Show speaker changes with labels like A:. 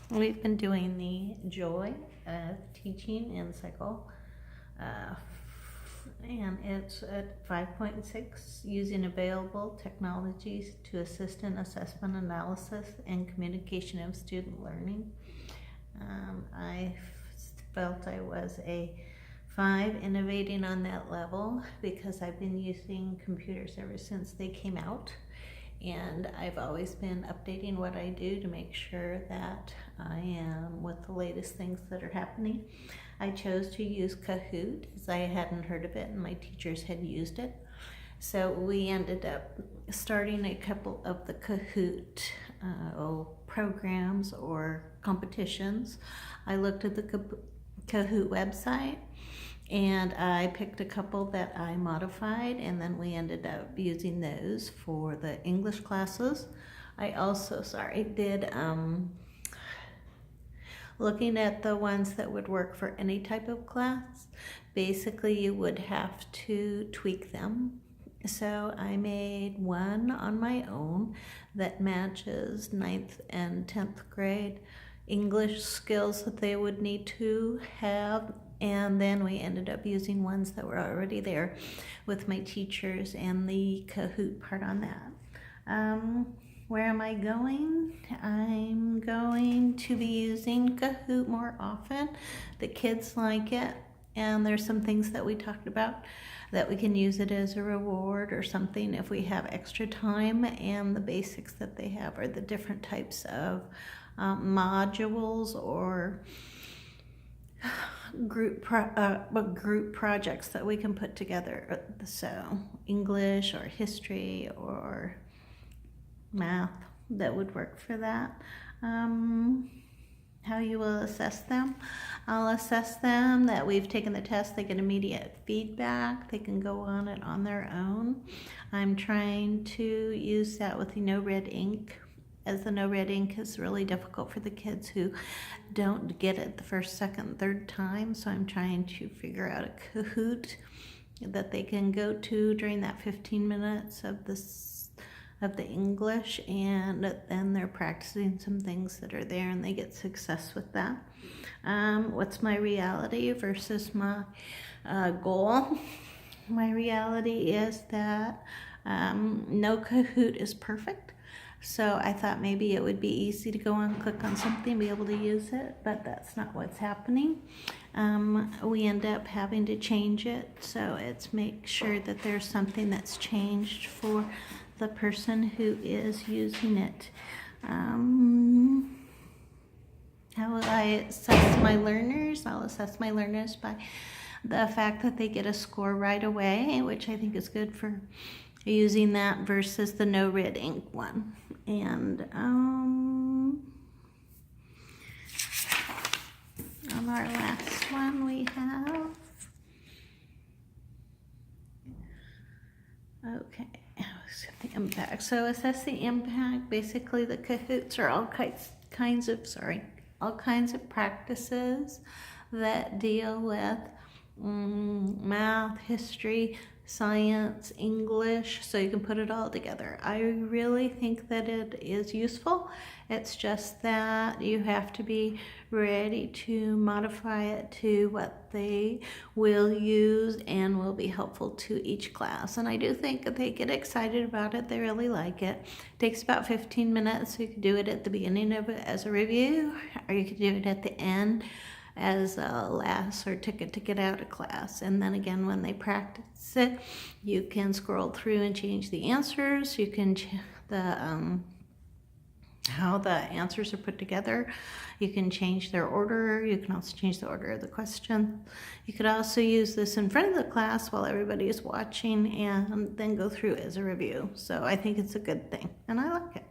A: We've been doing the joy of teaching in cycle, and it's at 5.6, using available technologies to assist in assessment, analysis, and communication of student learning. I felt I was a 5 innovating on that level because I've been using computers ever since they came out. And I've always been updating what I do to make sure that I am with the latest things that are happening. I chose to use Kahoot as I hadn't heard of it and my teachers had used it. So we ended up starting a couple of the Kahoot programs or competitions. I looked at the Kahoot website and I picked a couple that I modified, and then we ended up using those for the English classes. I also, did looking at the ones that would work for any type of class. Basically, you would have to tweak them. So I made one on my own that matches 9th and 10th grade English skills that they would need to have. And then we ended up using ones that were already there with my teachers and the Kahoot part on that. Where am I going? I'm going to be using Kahoot more often. The kids like it, and there's some things that we talked about that we can use it as a reward or something if we have extra time. And the basics that they have are the different types of modules or group projects that we can put together. So English or history or math, that would work for that. How you will assess them. I'll assess them that we've taken the test. They get immediate feedback. They can go on it on their own. I'm trying to use that with the no red ink, as the no red ink is really difficult for the kids who don't get it the first, second, third time. So I'm trying to figure out a Kahoot that they can go to during that 15 minutes of the English, and then they're practicing some things that are there and they get success with that. What's my reality versus my goal? My reality is that no Kahoot is perfect. So I thought maybe it would be easy to go and click on something, be able to use it, but that's not what's happening. We end up having to change it, so it's make sure that there's something that's changed for the person who is using it. How will I assess my learners? I'll assess my learners by the fact that they get a score right away, which I think is good for using that versus the no red ink one. And on our last one we have, okay, the impact. So assess the impact. Basically the Kahoots are all kinds of practices that deal with math, history, science, English, so you can put it all together. I really think that it is useful. It's just that you have to be ready to modify it to what they will use and will be helpful to each class. And I do think that they get excited about it. They really like it. It takes about 15 minutes. So you could do it at the beginning of it as a review, or you could do it at the end as a last or ticket to get out of class. And then again, when they practice it, you can scroll through and change the answers. You can how the answers are put together. You can change their order. You can also change the order of the question. You could also use this in front of the class while everybody is watching and then go through as a review. So I think it's a good thing and I like it.